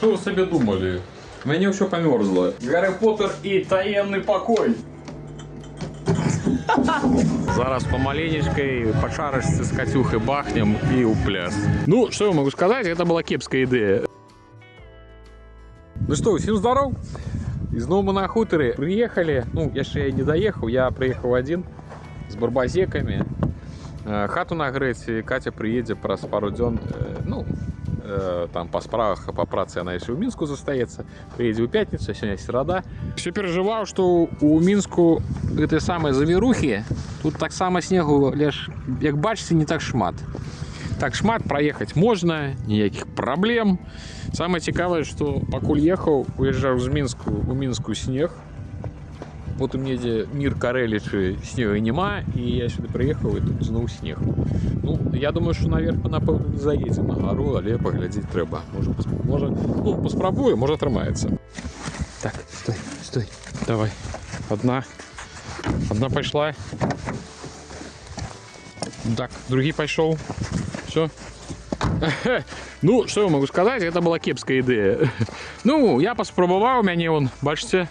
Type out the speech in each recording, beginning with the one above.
Что вы себе думали? У меня все померзло. Гарри Поттер и таемный покой. Зараз по маленечкой, по шарочке с Катюхой бахнем и у пляс. Ну, что я могу сказать, это была кепская идея. Ну что, всем здоров! І знову ми на хуторі приїхали. Ну, я ще не доїхав, я приїхав один з барбазеками. Хату нагреть, Катя приедет праз пару дней, ну, там по справах, по праці она еще в Минску застається. Приедет в пятницу, сегодня середа. Все переживал, что у Минску этой самой завірухи, тут так само снегу, лишь, як бачите, не так шмат. Так шмат проехать можно, ніяких проблем. Самое цікаве, что покуль ехал, уезжал з Минску, у Минску снег. Вот у меня где мир Кареличи, снега нема, и я сюда приехал, и тут знову снег. Ну, я думаю, что наверх напевно не заедем на гору, але поглядеть треба. Може, ну, поспробую, може тримається. Так, стой, давай. Одна пошла. Так, другий пошел. Все. Ну, что я могу сказать, это была кепская идея. Ну, я поспробовал, у меня вон, бачите,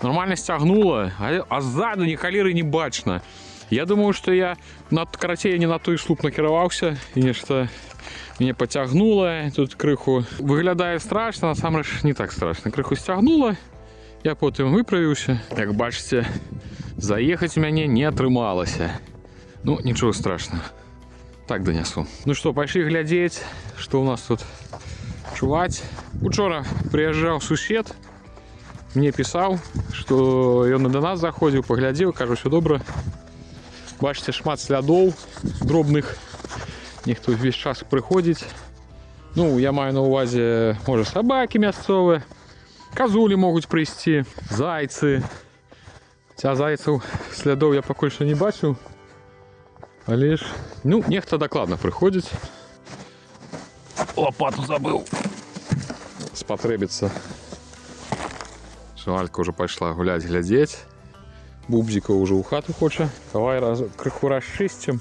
нормально стягнуло, а сзаду ни холеры не бачно. Я думаю, что я на карате не на той слуп накировался, и нечто меня потягнуло, тут крыху выглядает страшно, на самом деле не так страшно. Крыху стягнуло, я потом выправился. Как бачите, заехать у меня не отрымалось. Ну, ничего страшного. Так донесу. Ну что, пошли глядеть, что у нас тут чувать. Учора приезжал сусед, мне писал, что он до нас заходил, поглядел, кажу, все добре. Бачите, шмат слядов дробных. Ніхто весь час приходить. Ну, я маю на увазі, може, собаки місцеві, козулі можуть прийти, зайці. Ця зайців слідів я поки що не бачив. Але ж, ну, нехто докладно приходить. Лопату забыл. Спотребиться. Шалька уже пошла гулять, глядеть. Бубзика уже у хату хочет. Давай крыху расчистим.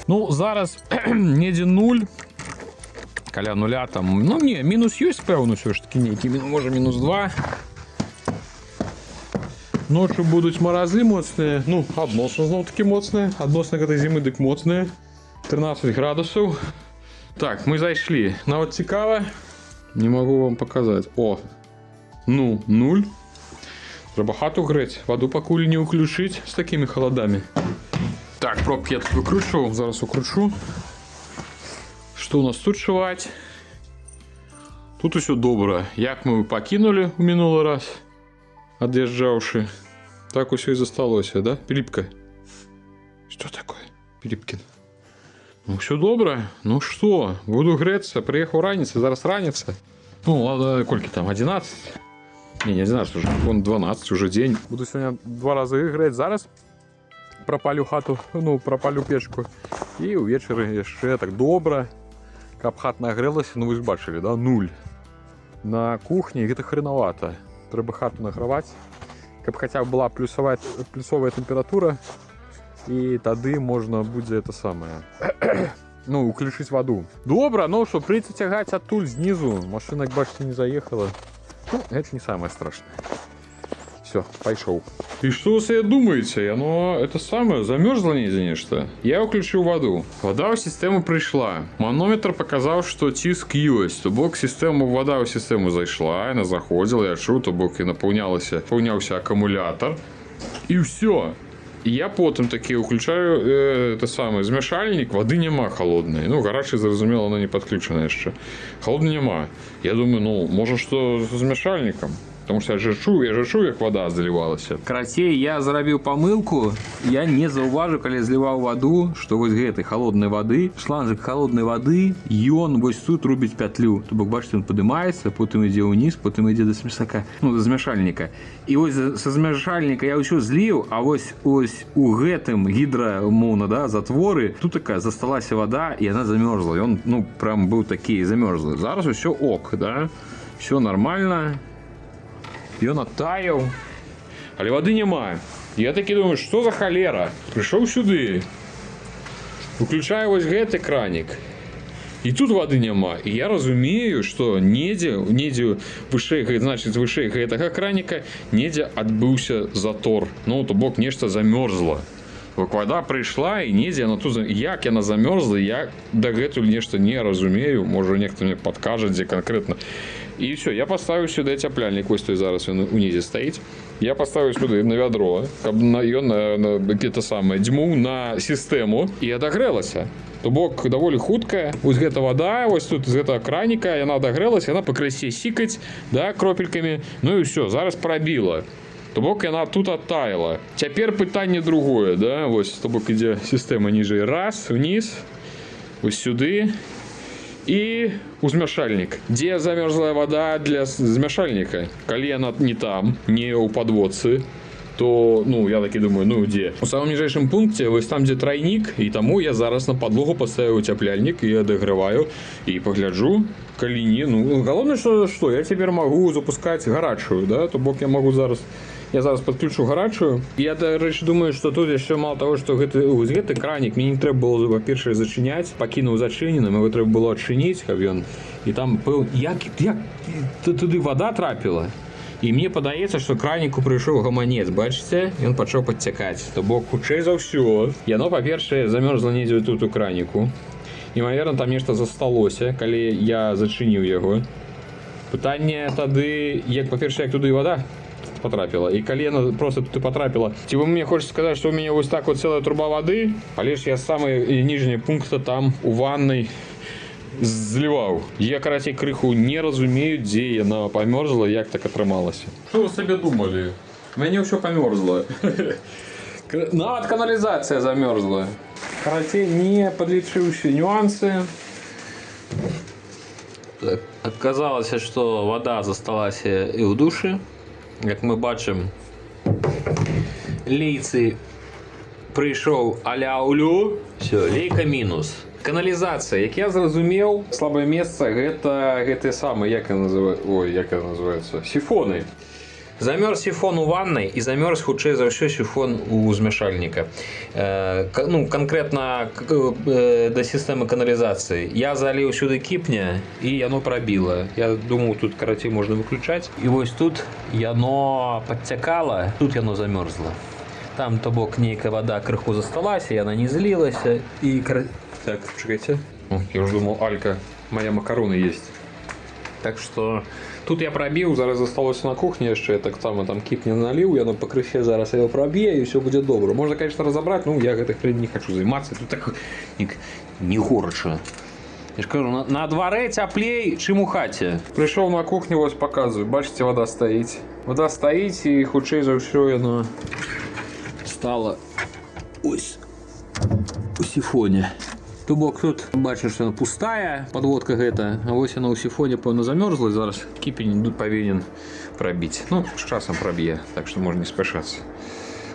Ну, зараз недзе 0. Каля нуля там, ну не, мінус є, певно, все ж таки некий, може мінус 2. Ночі будуть морози моцні, ну, односно знову таки моцні, односно этой зими дик моцні, 13 градусів. Так, ми зайшли, на от цікаве, не можу вам показати, о, ну, 0. Треба хату греть, воду покуль не включить з такими холодами. Так, пробки я тут викручував, зараз укручу. Что у нас тут шивать? Тут все добре. Як ми покинули у минулый раз, отъезжавши, так все и засталося, да, Пилипка? Что такое, Пилипкин? Ну все добре. Ну что, буду греться. Приехал раниться, зараз раниться. Ну ладно, сколько там, 11? Не 11 уже, вон 12 уже день. Буду сегодня 2 рази греть. Зараз пропалю хату, ну пропалю печку. И увечері ще так добре. Каб хат нагрелася, ну ви ж бачили, да? 0. На кухні гэта хреновато. Треба хату награвати. Каб хоча б була плюсова температура, і тоді можна буде це саме. Ну, уключить воду. Добре, ну що, прийдеться тягати оттуль знизу. Машина, як бачите, не заїхала. Ну, це не самое страшное. Все, пошел. И что вы себе думаете? Оно это самое замерзло нечто. Я включил воду. Вода в систему пришла. Манометр показал, что тиск есть. То бок систему, вода в систему зайшла, она заходила, я чув, то бок и наполнялся аккумулятор. И все. И я потом таки включаю это самое, змешальник, воды нема холодной. Ну, гарячий, зрозуміло, она не подключена еще. Холодной нема. Я думаю, ну, может, что с змешальником? Потому что я же чую, як вода заливалася. Карате, я зробив помилку. Я не зауважив, коли я зливав воду, що ось гэтай холодної води, шланжик холодної води, і он ось тут робить петлю. Тобто, бачите, він піднімається, потім йде вниз, потім йде до смішака, ну, до змішальника. І ось з змішальника я все злив, а ось у гэтым гідромовно, да, затвори, тут така засталася вода, і вона замерзла. І він, ну, прям був такий замерзлий. Зараз все ок, да, все нормально. Ён оттаял, але воды нема. Я таки думаю, что за холера? Пришел сюда, выключаю вось гэты кранік. І тут вады няма. І я разумею, што недзе вышэй, значыць, вышэй гэтага краніка недзе адбыўся затор. Ну, то бок нешта замёрзла. Вада прыйшла і недзе яна тут... Як яна замёрзла, я дагэтуль нешта не разумею. Можа, нехта мне падкажа, дзе канкрэтна. І все, я поставіў сюды цяпляльнік, вось той зараз ён унізе стаіць. Я поставіў сюды на вядро, каб ён гэта самае дзьмуў на сістэму і адагрэлася. То бок даволі хуткая. Вось гэта вада, вось тут з гэтага краніка, яна адагрэлася, яна пакрысе сікаць, да, кропелькамі. Ну і все, зараз прабіла. То бок яна тут оттаяла. Цяпер пытанне другое, да, вось, то бок ідзе сістэма ніжэй. Раз, вниз, вось сюды. І змяшальнік. Дзе замерзлая вода для змяшальніка? Калі яна не там, не ў падводцы, то, ну, я таки думаю, ну, дзе? У самым ніжэйшым пункце, вось там, дзе трайнік, і таму я зараз на падлогу паставіў цяпляльнік і адаграваю, і пагляджу, калі не, ну, галоўнае, што я цяпер магу запускаць гарачую, да, то бок я магу зараз... Я зараз подключу гарачую. Я, да рэч, думаю, што тут яшчэ мало того, што гэты кранік мне не трэба было, па-першае, зачыняць, пакінуў зачыненым, его трэба было адчыніць, каб ён... І там пэў... Як туды вода трапіла? І мне падаецца, што краніку прыйшоў гаманец, бачыце? Ён пачаў падцякаць. То бок, хутчэй за ўсё. Яно, па-першае, замёрзла недзе тут у краніку. Імаверна, там нешта засталося, калі я зачыніў яго. Пытанне тады, як, па-першае, як туды вода потрапила. И колено просто тут потрапило. Типа мне хочется сказать, что у меня вот так вот целая труба воды, а лишь я самый нижний пункт там у ванной зливал. Я, короче, крыху не разумею, где она померзла, як так атрымалася. Что вы себе думали? У меня все померзло. Нават канализация замерзла. Короче, не подлечившие нюансы. Оказалось, что вода засталась и в душе. Як мы бачым, лейцы прыйшоў аля-улю, все, лейка мінус. Каналізацыя, як я зразумеў, слабае месца гэта самы, як яна называецца, сіфоны. Замёрз сіфон у ваннай і замёрз, хутчэй за ўсё, сіфон у змяшальніка. Ну, канкрэтна да сістэмы каналізацыі. Я заліў сюды кіпня, і яно прабіла. Я думаў, тут, карацей, можна выключаць. І вось тут яно падцякала, тут яно замёрзла. Там, то бок, нейкая вода крыху засталася, яна не злілася. І... Так, чакайце. Я ўжо думаў, Алька, моя макароны есть. Так што... Тут я пробил, зараз засталось на кухне яшчэ, так само там кіпня наліў, яно пакрысе зараз его проб'е, і все будзе добра. Можно, конечно, разобрать, ну я гэтых не хочу займацца, тут так не горача. Я ж кажу, на дворе цяплей, чым у хаце. Пришел на кухню, вось показываю, бачите, вода стоит. Вода стоит, и хутчэй за ўсё яно стала ось у сифоне. То бок тут бачиш, що пустая подводка гэта, а ось яна ў сифоне пэўна замёрзла, і зараз кіпень павінен прабіць. Ну, з часам праб'е, так што можна не спяшацца.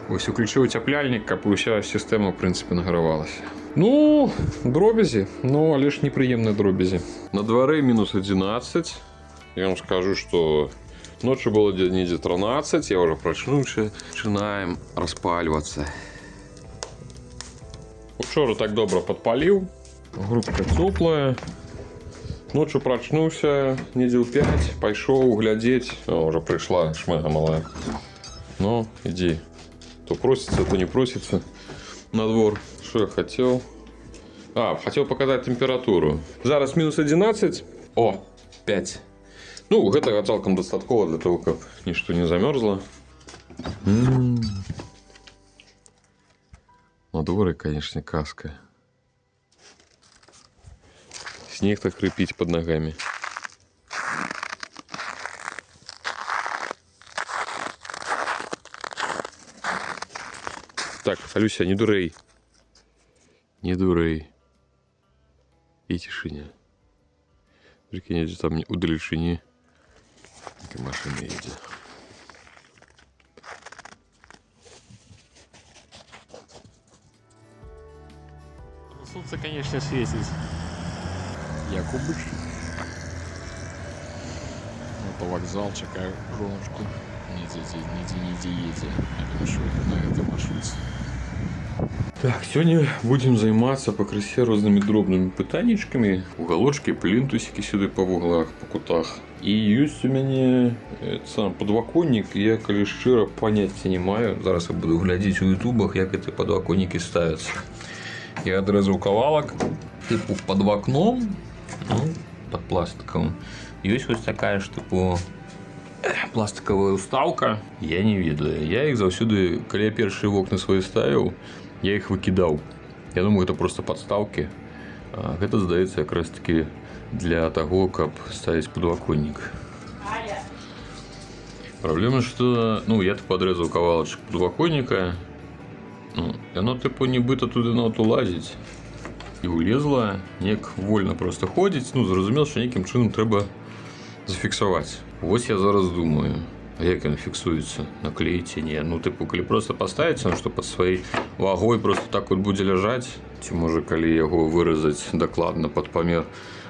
Ось уключыў цяпляльнік, каб уся сістэма, в прынцыпе, награвалася. Ну, дробязі, ну, але ж непрыемныя дробязі. На дворе минус 11. Я вам скажу, что ночью было недзе 13, я уже прачнуўся, начинаем распальваться. Учора так добра подпаліў, грубка цёплая. Ночью прачнуўся, недзе ў 5, пайшоў глядзець, уже прыйшла шмэга малая. Ну, иди. То просится, то не просится на двор. Что я хотел? Хотел показать температуру. Зараз минус 11. О, 5. Ну, гэтага цалкам дастаткова для того, каб ничто не замерзло. На дворе, конечно, каска. Снег так хрипит под ногами. Так, Алюся, не дурей. Не дурей. И тишине. Прикинь, где там у далечине. Какая машина едет. Солнце, конечно, светит. Якубыч. Это вокзал, чекаю жоночку. Не едзе. Я думаю, на гэтай маршруце. Так, сёння будзем займацца пакрысе рознымі дробнымі пытаннічкамі. Уголочкі, плінтусікі сюды па вуглах, па кутах. І ёсць у мяне сам падваконнік, я, калі шчыра, паняцця не маю. Зараз я буду глядзець у ютубах, як гэты падваконнікі ставяцца. Я адрэзаў кавалак, типу пад вакном, ну, пад пластиком. Ёсць вось такая ж, типу, пластиковая уставка. Я не ведаю. Я іх заўсёды, калі я першыя вокны свае ставіў, я іх выкідаў. Я думаю, гэта просто подставки. Гэта, здаецца, якраз таки для таго, каб ставіць падваконнік. Праблема, што, ну, я типу адрэзаў кавалачак падваконніка. Ну, яно, типу, нібыта туды нават улазіць. І улезла, неяк вольна просто ходзіць. Ну, зразумела, што нейкім чынам трэба зафіксаваць. Вось я зараз думаю, а як ён фіксуецца, наклеіць ці не. Ну, типу, калі просто паставіць, ну, што пад сваёй вагой просто так вот будзе ляжаць, ці можа, калі яго выразаць дакладна пад памер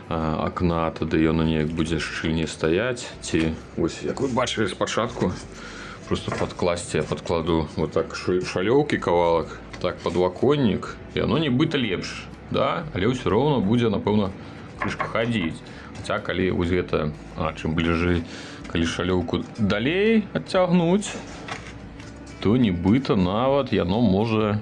акна, тады ён неяк будзе шчыльней стаяць, ці вось, як вы бачылі спачатку, просто падкласці, я падкладу вот так шалёўкі кавалак, так падваконнік, і оно нібыта лепш, да? Але ўсё роўна будзе, напэўна, крышка хадзіць. Хаця, калі вось гэта, чым бліжэй, калі шалёўку далей адцягнуць, то нібыта нават яно можа...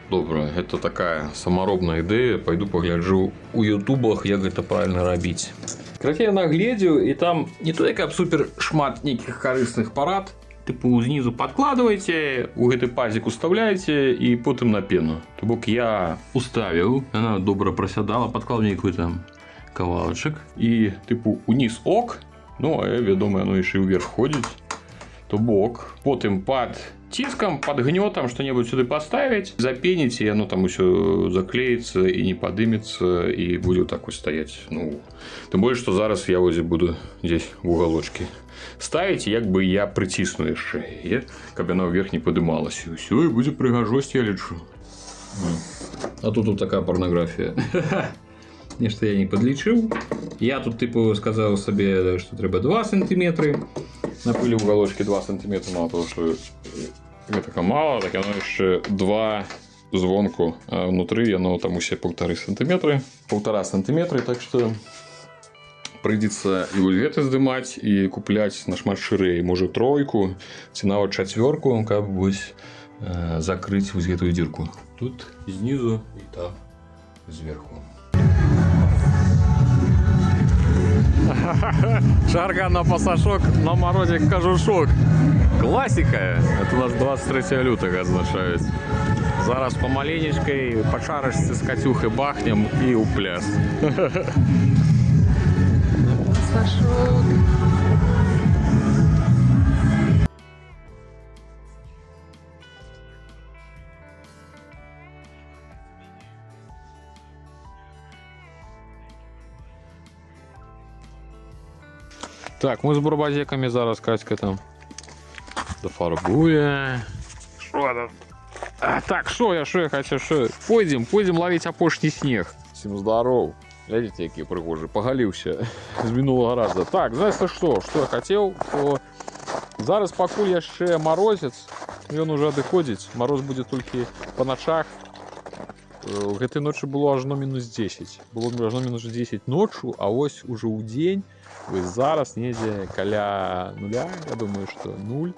Добра, гэта такая самаробная ідэя, пайду пагляджу у ютубах, як гэта правільна рабіць. Короче, я нагледзеў, і там не то, каб супер шмат нейкіх карысных парад, типу знізу падкладваеце, у гэты пазік уставляеце і потым на пену. То бок я уставіў, яна добра прасядала, падклаў нейкую там кавалачак і типу уніз ок, ну а вядома, яно яшчэ ўверх ходзіць. То бок потым пад ціскам, пад гнётам што-небудзь сюды паставіць, запеніць, і яно там усё заклеіцца і не падымецца, і будзе так вось стаяць. Ну, тым больш, што зараз я вось буду здесь в уголочкі ставіць, як бы я прыцісну яшчэ, каб яна ўверх не падымалася. І ўсё, і будзе прыгажосць, я лічу. А тут вот такая порнографія. Нешта я не подлічыў. Я тут типу сказаў сабе, што трэба 2 сантиметры. Напылі уголочкі 2 сантиметры, мало того, што гэтага мала, так яно яшчэ 2 звонку, а внутры яно там усе 1,5 сантиметры. 1,5 сантиметры, так што прыйдзецца і вульветы здымаць, і купляць нашмат шырэй, можа 3, ці нават 4, каб вось закрыць вось гэтую дзірку. Тут знізу і там зверху. Шарган на пасашок, на морозе кажушок. Класіка. Это у нас 23 лютага адзначаюць. Зараз помаленечкай па чарачцы з Кацюхай бахнем і ў пляс. Пасашок. Так, мы з бурбазекамі зараз Катька там зафарбуе. Шо там? Так, шо я хацеў, шо? Пойдзем ловіць апошні снег. Всім здаров. Глядзіце, які прыгожы, пагаліўся з мінулага раза. Так, знаеш што я хацеў, то зараз пакуль яшчэ марозец, ён уже адыходзіць, мароз будзе толькі па начах. Гэтай ночы было ажно -10. Было ажно -10 ночу, а вось уже ў дзень, вось зараз недзе каля нуля, я думаю, што 0,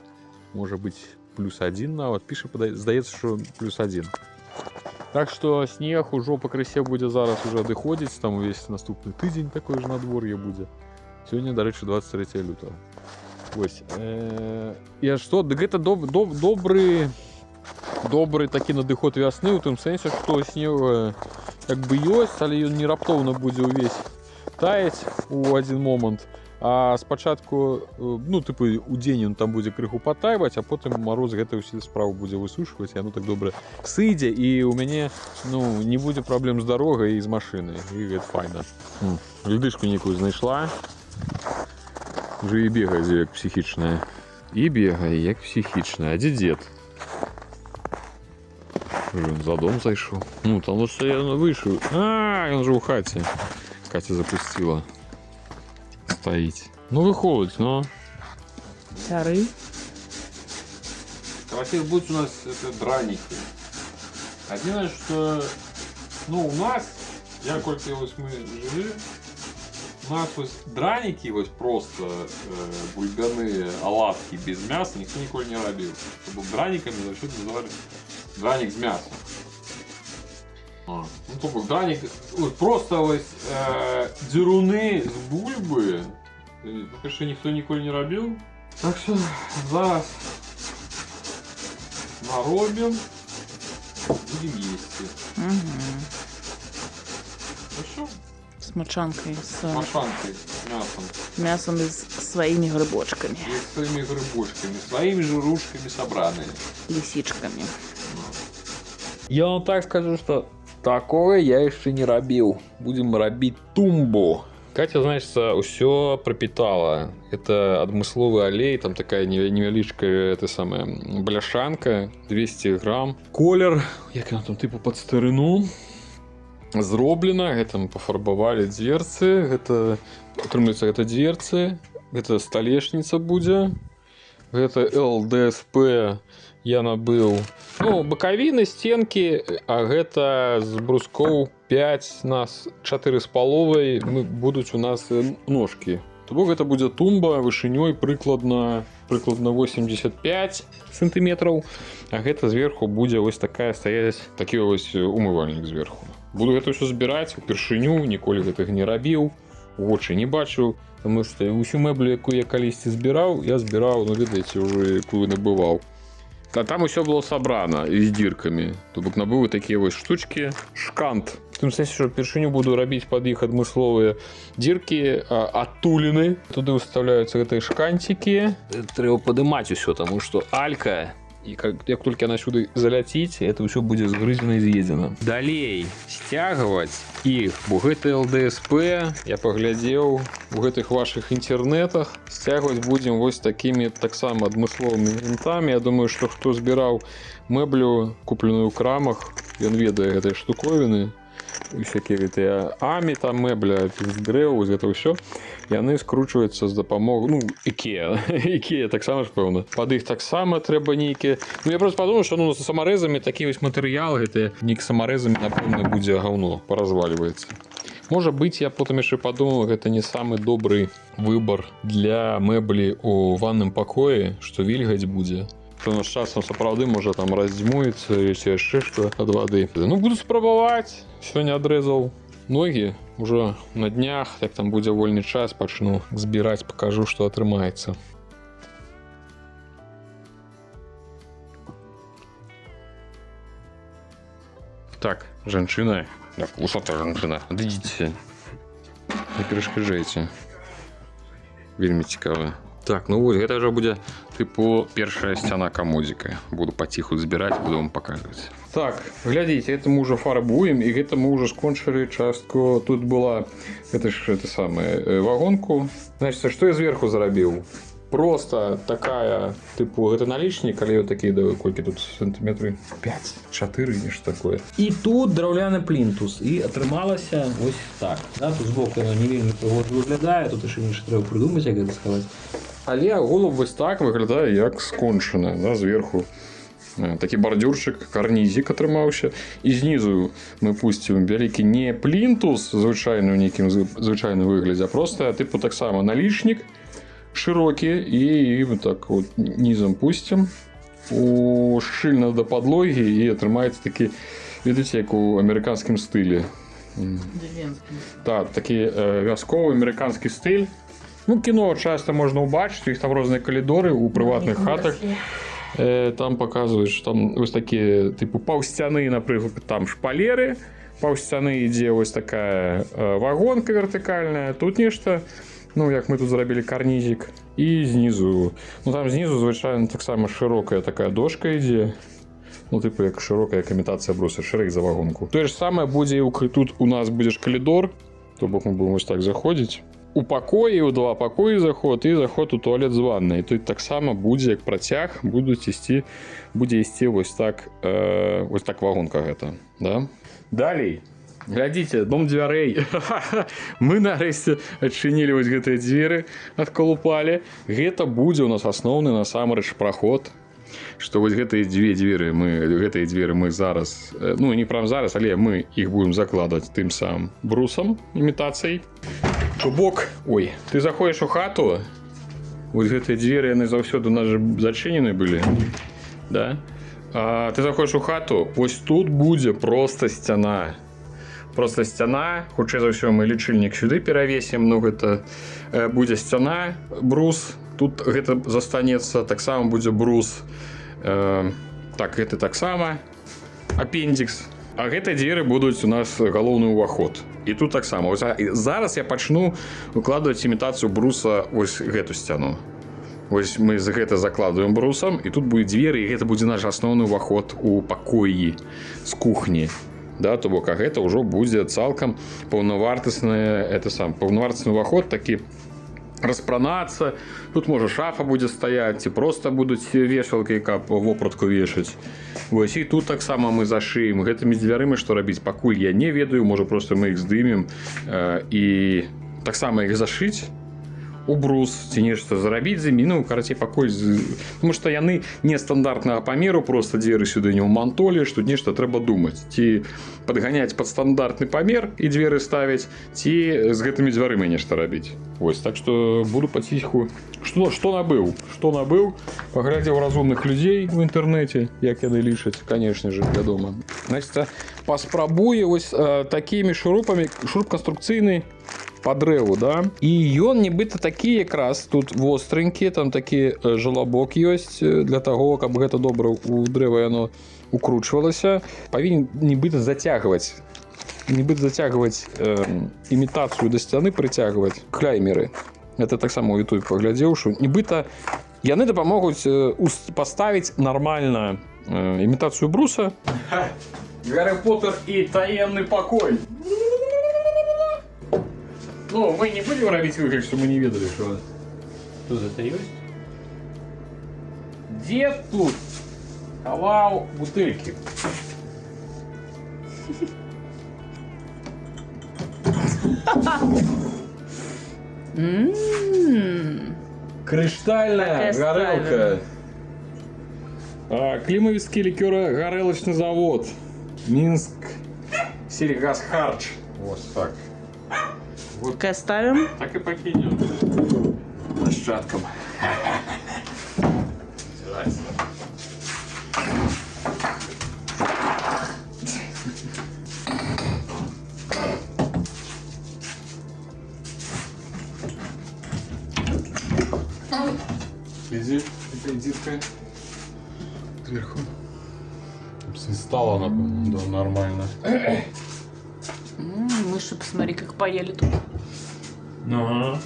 можа быць +1 нават, піша, здаецца, што +1. Так што снег ужо пакрысе будзе зараз уже адыходзіць, там увесь наступны тыдзень такое ж надвор'е будзе. Сёння, дарэчы, 23 лютага. Вось. Я што, дык гэта добры такі надыход вясны, у тым сэнсе, што снег як бы ёсць, але ён не раптоўна будзе ўвесь таяць у адзін момант. А спачатку, ну, типу, у дзень ён там будзе крыху патайваць, а потым мароз гэтую ўсю справу будзе высушваць, яно так добра сыдзе, і ў мяне, ну, не будзе праблем з дарогай і з машынай, і гэта файна. Ледышку нейкую знайшла, уже і бегае як псіхічная. І бегае як псіхічная. А дзе дзед? Ён за дом зайшоў. Ну, там вот я выйшаў. Ён же ў хаце. Катя запустила. Стоить. Ну, выходить, но... Сяры. Короче, будут у нас это драники. Единственное, что ну, у нас, я кольки ось мы жили, у нас ось драники ось просто бульбяные оладки без мяса никто николи не робил. Это был драниками, за счет называли драник с мясом. Ну, то был драник, ось просто ось дзируны с бульбы, конечно, никто николи не робил. Так что зараз наробим, будем есть. Угу. Хорошо? С мочанкой, с Машанкой, с мясом. мясом и с своими грибочками, И с своими грибочками, своими же ружками собранными. лисичками. Я вам так скажу, что такое я еще не робил. Будем робить тумбу. Катя, значит, все пропитала. Это адмысловый алей, там такая невеличкая это самая бляшанка, 200 грамм. Колер, як ён там типу под старину. Зроблена, гэта мы пафарбавалі дверцы, гэта атрымліваецца гэта дверцы, гэта сталешніца будзе, гэта ЛДСП я набыў. Ну, бакавіны, сценкі, а гэта з брускоў 5 нас 4 з паловай будуць у нас ножкі. То бок гэта будзе тумба вышынёй прыкладна 85 сантиметраў, а гэта зверху будзе ось такая стаяць такі ось умывальнік зверху. Буду гэта ўсё збіраць упершыню, ніколі гэтага не рабіў, вочы не бачыў, таму што усю мэблю, якую я калісьці збіраў, я збіраў, ну ведаеце, ўжо якую набываў. А там усё было сабрана з дзіркамі. То бок набыў такія вось штучкі, шкант. В тым сэнсе, што першыню буду рабіць пад іх адмысловыя дзіркі, адтуліны. Туды ўстаўляюцца гэтыя шканцікі. Трэба падымаць усё, таму што алька, і як толькі яна сюды заляціць, это ўсё будзе згрызена і з'едзена. Далей сцягваць іх, бо гэты ЛДСП я паглядзеў у гэтых вашых інтэрнетах. Сцягваць будзем вось такімі таксама адмысловымі вінтамі. Я думаю, што хто збіраў мэблю, купленую ў крамах, ён ведае гэтыя штуковіны. Всякие гэтыя амі, там мэбля з дрэў, з гэта ўсё, яны скручваюцца з дапамогай, ну, Ікея таксама ж пэўна. Пад іх таксама трэба нейкія. Ну я просто падумаў, што ну з самарэзамі такі вось матэрыял гэты, нейк самарэзамі напэўна будзе гаўно, паразвальваецца. Можа быць, я потым яшчэ падумаў, гэта не самы добры выбар для мэблі ў ванным пакоі, што вільгаць будзе. Што з часам сапраўды можа там раздзьмуецца ці яшчэ што ад вады. Ну буду спрабаваць. Сёння адрезаў ногі, уже на днях, як там будзе вольны час, пачну збіраць, пакажу, што атрымаецца. Так, жанчына, так, высота жанчына, адыдзіце, не перашкаджайце. Вельмі цікава. Так, ну вось, гэта ўжо будзе тыпу першая сцяна камодзіка. Буду паціху збіраць, буду вам паказваць. Так, глядзіце, это мы ўжо фарбуем, і гэта мы ўжо скончылі частку. Тут была гэта ж это самае вагонку. Значыць, што я зверху зарабіў? Просто такая, тыпу, гэта налічнік, але такі, да, колькі тут сантиметры? 5, 4, нешта такое. І тут драўляны плінтус, і атрымалася вось так. Да, тут збоку яно не вельмі прыгожа выглядае, тут яшчэ нешта трэба прыдумаць, як гэта схаваць. Але агулам вось так выглядае, як скончана, да, зверху. Такі бардюрчык, карнізік атрымаўся. І знізу мы пусцім вялікі не плінтус, звычайны ў нейкім звычайным выглядзе, а проста, тыпу, таксама налічнік, широкі, і вот так вот низом пустим шчыльна да падлогі, і атрымаецца такі, ведаеце, як у амерыканскім стылі. Так, такі вясковы амерыканскі стыль. Ну, кіно часто можна ўбачыць, іх там розныя калідоры ў прыватных хатах. Там паказваюць, што там вось такія, тыпу, паўсцяны, напрыклад, там шпалеры, паўсцяны ідзе вось такая вагонка вертыкальная, тут нешта. Ну, як мы тут зрабілі карнізік. І знізу. Ну, там знізу, звычайна, таксама шырокая такая дошка ідзе. Ну, типу, як шырокая, як імітацыя бруса, шырэй за вагонку. Тое ж самае будзе, тут у нас будзе ж калідор, то бок мы будем вось так заходзіць. У пакоі, у два пакоі заход, і заход у туалет з ваннай. Тут таксама будзе, як працяг, будзе ісці вось так вагонка гэта. Да? Далей. Глядзіце, дом дзвярэй. Мы нарэшце адчынілі вось гэтыя дзверы, адкалупалі. Гэта будзе у нас асноўны насамрэч праход. Што вось гэтыя дзверы мы зараз, ну не прям зараз, але мы іх будем закладваць тым самым брусам, імітацыяй. То бок, ой, ты заходзіш у хату, вось гэтыя дзверы, яны заўсёды у нас зачынены былі, да? А ты заходзіш у хату, вось тут будзе проста сцяна. Просто сцяна, хутчэй за ўсё мы лічыльнік сюды перавесім, ну гэта будзе сцяна, брус, тут гэта застанецца, таксама будзе брус, так, гэта таксама, апендзікс. А гэтыя дзверы будуць у нас галоўны ўваход. І тут таксама. Зараз я пачну выкладваць імітацыю бруса вось гэту сцяну. Вось мы гэта закладваем брусам, і тут будзе дзверы, і гэта будзе наш асноўны ўваход у пакоі з кухні. Да, то бок, а гэта ўжо будзе цалкам паўнавартасны ўваход, такі распранацца. Тут можа шафа будзе стаяць, ці проста будуць вешалкі, каб вопратку вешаць. Вось, і тут таксама мы зашыем. Гэтымі дзвярымі што рабіць, пакуль я не ведаю, можа проста мы іх здымем і таксама іх зашыць у брус, ці нешта зарабіць з імі, ну, карацей, пакуль, тому што яны нестандартнага памеру, проста дзверы сюды не ўмантоліш, тут нешта трэба думаць, ці падганяць пад стандартны памер і дзверы ставіць, ці з гэтымі дзвярымі нешта рабіць. Вось, так што буду паціху. Што набыў? Паглядзеў разумных людзей у інтэрнэце, як яны лічаць, канешне же, вядома. Значит, паспрабую вось такімі шурупамі, шуруп канструкцыйны, по дрэву, да? І ён нібыта такі якраз тут востренькі, там такі жалабок ёсць для таго, каб гэта добра у дрэва яно укручвалася. Павінен нібыта зацягваць імітацыю да сцяны, прыцягваць кляймеры. Это таксама ў YouTube паглядзеў, што нібыта яны дапамогуць паставіць нармальна імітацыю бруса. Гаррі Поттер і таемны пакой. Ну, мы не будем робить выгляд, что мы не ведали, что тут это есть. Дед тут ховал бутылки. Криштальная горелка. Климовицкий ликеро-горелочный завод. Минск сельгасхарч. Вот так. Вот. Так оставим. Так и покинем. Нащадком. Иди, кредитка. Сверху. Стала она, да, нормально. Мы же посмотри, как поели тут. Ага.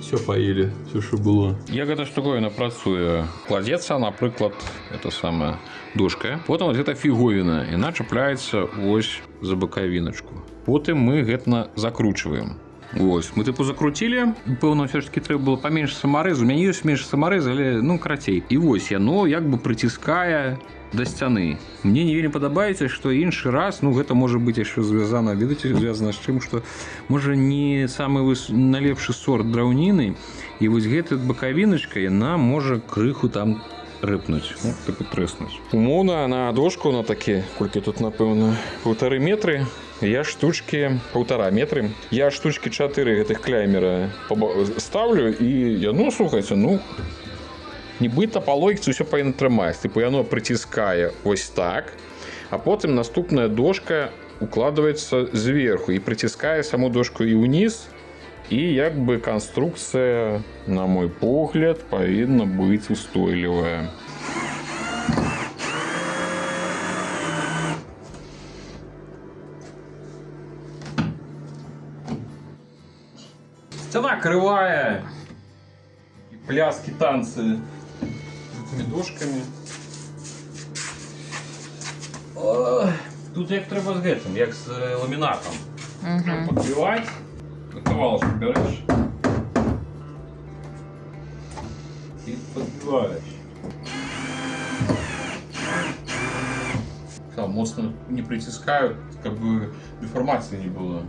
Все поели, все, что было. Як гэта штуковина працуе? Кладецца, напрыклад, это самая дошка. Потом вот эта фиговина, яна чапляецца вось за боковиночку. Потым мы гэта закручиваем. Вось, мы типу закрутили, пэўна, все ж таки трэба было поменьше самарэзу. У мяне ёсць менш самарэз, але, ну, карацей. І вось яно як бы прыціскае да сцяны. Мне не вельмі падабаецца, што іншы раз, ну, гэта можа быць яшчэ звязана, ведаеце, звязана з чым, што можа не самы налепшы сорт драўніны, і вось гэта бакавіначка, яна можа крыху там рыпнуць, ну, так і трэснуць. Умоўна, на дошку, на такі, колькі тут, напэўна, 1,5 метры, я штучки 1,5 метры, я штучки 4 гэтых кляймера ставлю, і я, ну, слухайце, ну, нібыта па логіцы ўсё павінна трымаць. Типу яно прыціскае ось так, а потым наступная дошка укладваецца зверху і прыціскае саму дошку і ўніз, і як бы канструкцыя, на мой погляд, павінна быць устойлівая. Сцяна крывая, і пляски, танцы этими дошками. Тут як треба з гэтым, як з ламінатом. Подбивать, кавалочку береш і подбиваєш. там моцно не притискают, как бы деформации не было.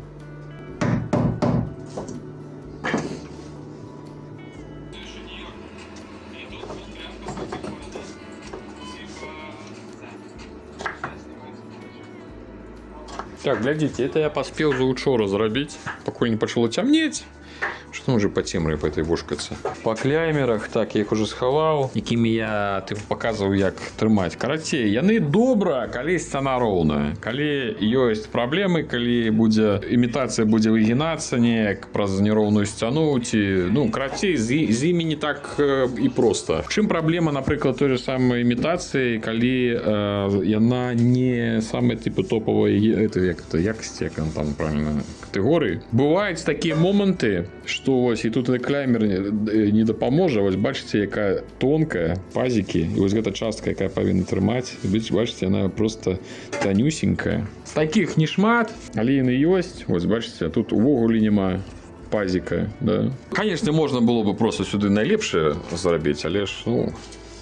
Так, глядите, это я поспел за учора зрабіць, пакуль не пачало цямнець. Что уже по темры по этой вошкаться. По клеймерах, так, я их уже сховал, якими я показываю, як трымаць. Карацей, яны добра, калі сцяна роўная. Калі ёсць праблемы, калі будзе імітацыя будзе выгінацца неяк праз нероўную сцяну, ці, ну, карацей, з імі не так і проста. Чым праблема, напрыклад, той же самой імітацыі, калі яна не самая типа топовая якасці, як там правильно катэгорыі. Бываюць такія моманты, что вось і тут клеймер не дапаможа. Вось бачыце, якая тонкая пазікі, і вось гэта частка, якая павінна трымаць, бачыце, яна просто танюсенькая. Такіх не шмат, але яны ёсць. Вось бачыце, тут увогуле няма пазіка, да. Конечно, можна было бы просто сюды найлепшае зрабіць, але ж, ну,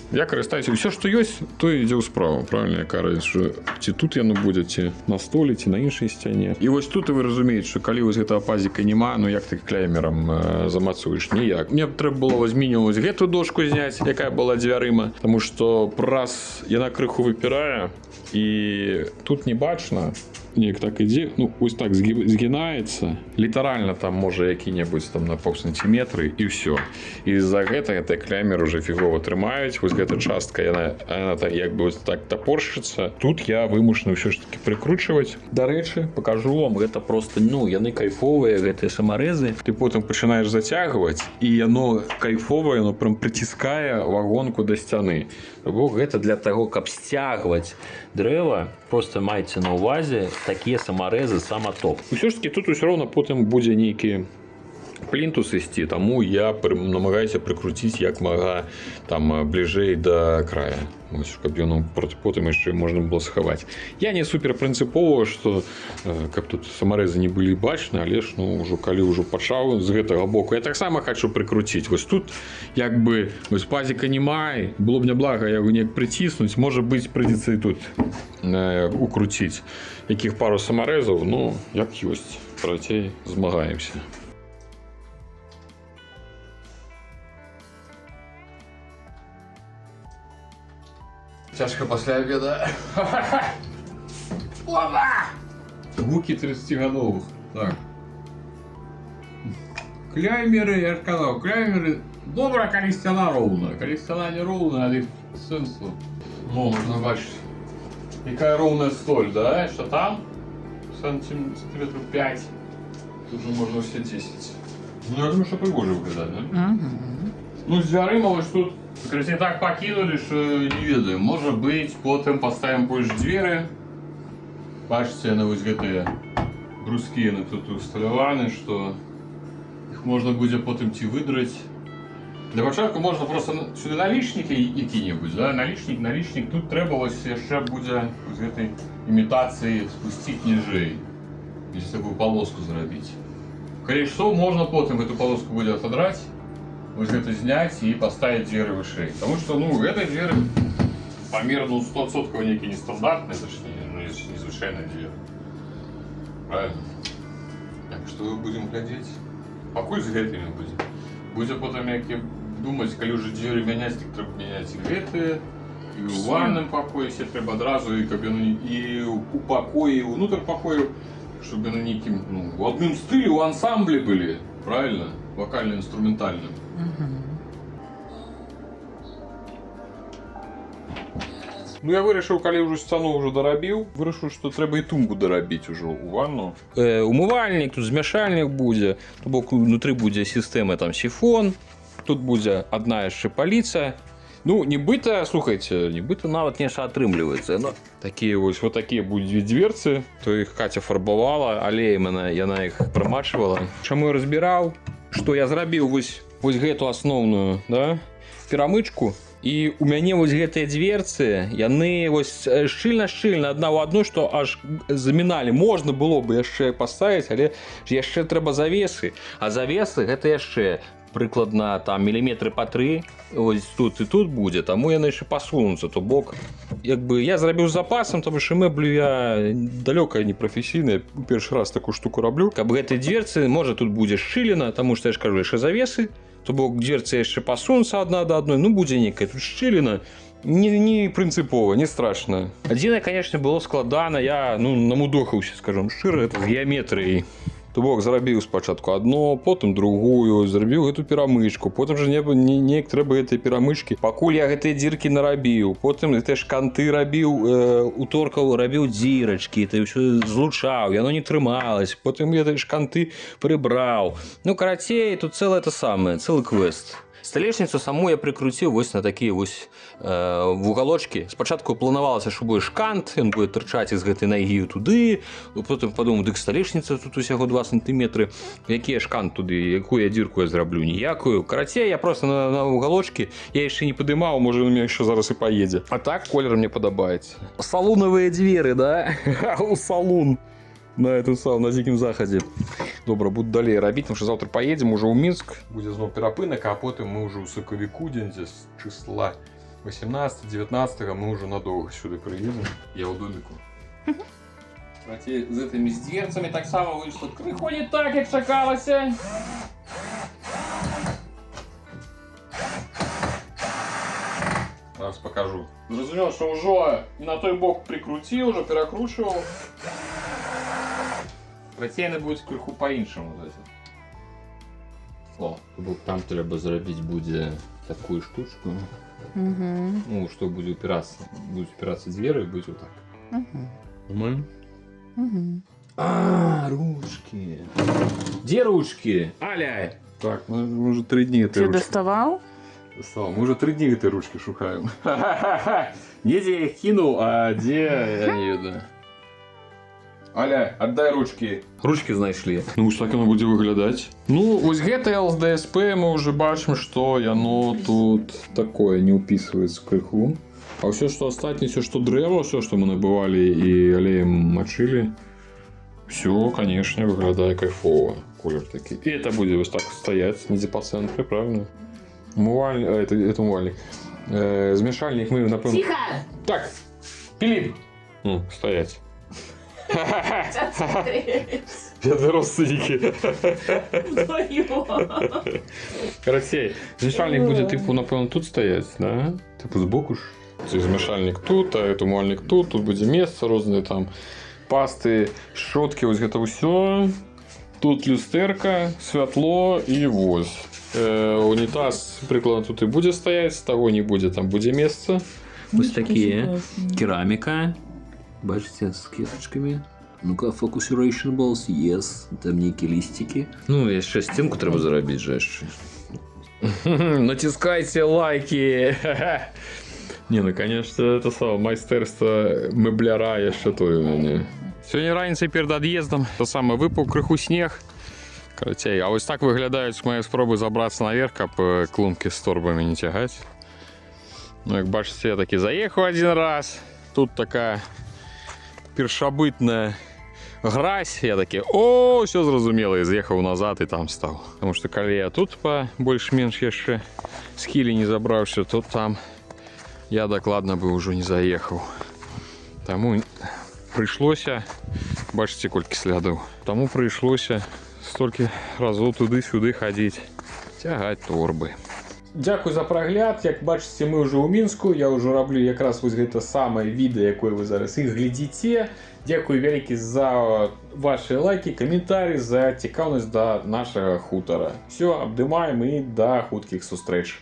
я карыстаюся, все, што ёсць, то ідзе ў справу, правильно, я кажу, що ці тут яно будзе, ці на столі, ці на іншай сцяне. І вось тут вы разумееце, що калі вось гэтага пазіка няма, ну як ты клеймерам замацуеш? Ніяк. Мне трэба было вось мінімум гэту дошку зняць, якая была дзвярыма, таму што праз яна крыху выпірае, і тут не бачна, неяк так ідзе, ну, вось так згінаецца. Літаральна там можа які-небудзь там на паўсантиметры, і ўсё. І з-за гэтага клеймер уже фігова трымаюць. Вось гэта частка, яна так, як бы вось так тапоршчыцца. Тут я вымушаны ўсё ж таки прыкручваць. Дарэчы, пакажу вам, гэта просто, ну, яны кайфовыя, гэтыя самарэзы. Ты потым пачынаеш зацягваць, і яно кайфовае, яно прям прыціскае вагонку да сцяны. Бо гэта для таго, каб сцягваць дрэва, просто майце на ўвазе такія самарэзы сама топ. Усё ж таки тут усё роўна потым будзе нейкі плінтус ісці, таму я намагаюся прыкруціць як мага там бліжэй да края. Ось, каб ён потым яшчэ можна было схаваць. Я не супер прынцыпова, што каб тут самарэзы не былі бачны, але ж, ну, ўжо калі ўжо пачаў з гэтага боку, я таксама хачу прыкруціць. Вось тут як бы вось пазіка няма, было б няблага яго неяк прыціснуць, можа быць, прыйдзецца і тут укруціць якіх пару самарэзаў, ну, як ёсць. Працей змагаемся. Тяжко пасля обеда. Опа! Гуки 30-годовых. Так. Клеймеры, я ж казав, клеймеры добра, калі сцяна роўная. Калі сцяна не роўная, але сэнсу. Ну, можна бачыць, якая роўная столь, да? Що там? Сантиметров 5. Тут же можна все 10. Ну, я думаю, що пригоже виглядає, да? Ну, з дзвярыма вось тут не так пакінулі, що не ведаю. Можа быць, потым паставім больш дзверы. Бачыце, яны вось гэтыя брускі, яны тут усталяваны, што іх можна будзе потым ці выдраць. Для пачатку можна просто сюди налічнік які-небудзь, да? Налічнік. Тут трэба вось яшчэ будзе з гэтай імітацыі спусціць ніжэй. Если такую полоску зрабіць. Калі што, можна потым эту полоску будзе отодраць, вось гэта зняць і паставіць дзверы вышэй. Таму што, ну, гэта дзверы памер, ну, 100% нейкі нестандартны, это ж незвычайная дзверы. Правильно? Так што будзем глядзець. Пакуль з гэтымі будзем. Будзе потым які думаць, калі ўжо дзверы мяняць, так трэба мяняць і гэтыя, і ў ванным пакоі все трэба адразу, і каб яны і ў пакоі, і ўнутр пакою, щоб яны нейкім, ну, у адным стылі, у ансамблі былі, правильно? Вокально-інструментальным. Ну, я вырашыў, калі ўжо сцяну ўжо дарабіў, вырашыў, што трэба і тумбу дарабіць ужо ў ванну. Умывальнік, тут змяшальнік будзе, то бок внутры будзе сістэма там сіфон, тут будзе адна яшчэ паліца. Ну, нібыта, слухайце, нібыта нават нешта атрымліваецца. Но такія вось, вот такія будуць дверцы, то іх Катя фарбавала, алеем яна іх прамачвала. Чаму я разбіраў, што я зрабіў вось гэту асноўную, да, перамычку, і у мяне вось гэтыя дверцы, яны вось шчыльна-шчыльна адна ў адну, што аж заміналі. Можна было бы яшчэ паставіць, але яшчэ трэба завесы. А завесы гэта яшчэ прикладна там міліметри по 3, ось тут і тут буде, тому яны яшчэ пасунуцца, то бок якби я зрабіў з запасам, тому що мэблю я далёка не прафесійная, першы раз такую штуку раблю, каб гэтай дверцы, можа тут будзе шчыліна, тому што я ж кажу, яшчэ завесы, то бок дверцы яшчэ пасунуцца адна да адной, ну будзе некая тут шчыліна, не прынцыпова, не страшна. Адзінае, канешне, было складана, я намудохаўся, скажам шчыра, это з геаметрыяй. То бок зрабіў спачатку адно, потым другую, зрабіў гэту перамычку, потым жа неяк трэба гэтай перамычкі. Пакуль я гэтыя дзіркі нарабіў, потым гэтыя шканты рабіў, уторкаў рабіў дзірачкі, ты ўсё злучаў, яно не трымалось, потым я гэтыя шканты прыбраў. Ну, карацей, тут цэлае это самае, цэлы квест. Сталешніцу саму я прыкруціў вось на такія вось вугалочкі. Спачатку планавалася, што будзе шкант, ён будзе тырчаць з гэтай найгі туды, потым падумаў, дык сталешніца тут усяго 2 сантыметры. Які шкант туды, якую я дзірку я зраблю? Ніякую. Карацей, я просто на вугалочкі, я яшчэ не падымаў, можа у мяне яшчэ зараз і паедзе. А так колер мне падабаецца. Салунавыя дзверы, да? У салун. На Дзікім Захадзе. Добра, буду далей рабіць, тому што заўтра паедзем уже ў Мінск. Будзе зноў перапынак, а потым мы ўжо ў сакавіку, дзе з числа 18-19 мы ўжо надоўга сюды прыедзем. Я ў доміку. З гэтымі дверцамі таксама выйшла крыху не так, як чакалася. Зараз пакажу. Зразумеў, што ўжо на той бок прикруціў, ўжо перакручваў. Працейны будзе крыху па-іншаму. О, бок там трэба зрабіць будзе такую штучку. Ну, што будзе упірацца. Будуць упірацца дзверы і будзе вот так. Нормально? А, ручки. Дзе ручки? Аля! Так, мы уже 3 дні этой Ты ручки. доставал? Мы уже 3 дні этой ручки шукаем. Недзе я их кинул, а где я не ведаю. Аля, отдай ручки. Ручки знайшлі. Ну, ось так воно буде виглядати. Ну, ось гэта LSDSP, ми вже бачимо, що яно тут такое, не уписується криху. А все, що остатнє, все, що древо, все, що ми набивали і олеєм мочили, все, конечно, виглядає кайфово. Колір такий. І це буде ось так стоять, не по центру, правильно? Умывальник, это умывальник. Змішальник ми, напевно... Тихо! Так, Пилип! Ну, стоять. Это родственники. Короче, змішальник буде, типу, напевно, тут стоять, да? Типу, збоку ж. Це змішальник тут, а это умывальник тут, тут буде місце, різні там пасти, щотки, ось це все. Тут люстерка, світло і ось. Унітаз, прикладно, тут і буде стоять, з того не буде, там буде місце. Ось такі. Кераміка. Бачите, з кісточками. Ну-ка, focusation balls, yes. Там некие листики. Ну, еще стенку треба заробить же. Натискайте лайки. Не, ну, конечно, это самое майстерство мебляра еще то у меня. Сегодня раніцей перед отъездом, то самое, выпал крыху снег. Короче, а ось так виглядають мої спроби забратися наверх, каб клумки з торбами не тягати. Ну, як бачите, я таки заїхав один раз. Тут така першобытная грязь. Я такий, о, все зрозуміло, і з'їхав назад і там став. Тому що коли я тут по більш-менш ще схилі не забрався, то там я докладно би вже не заїхав. Тому прийшлося, бачите, кілька слідів. Тому прийшлося стільки разів туди-сюди ходити, тягати торби. Дякую за перегляд. Як бачите, ми вже у Мінську. Я вже роблю якраз ось це саме відео, яке ви зараз і глядите. Дякую велике за ваші лайки, коментарі, за цікавість до нашого хутора. Все, обдимаємо і до хутких зустріч.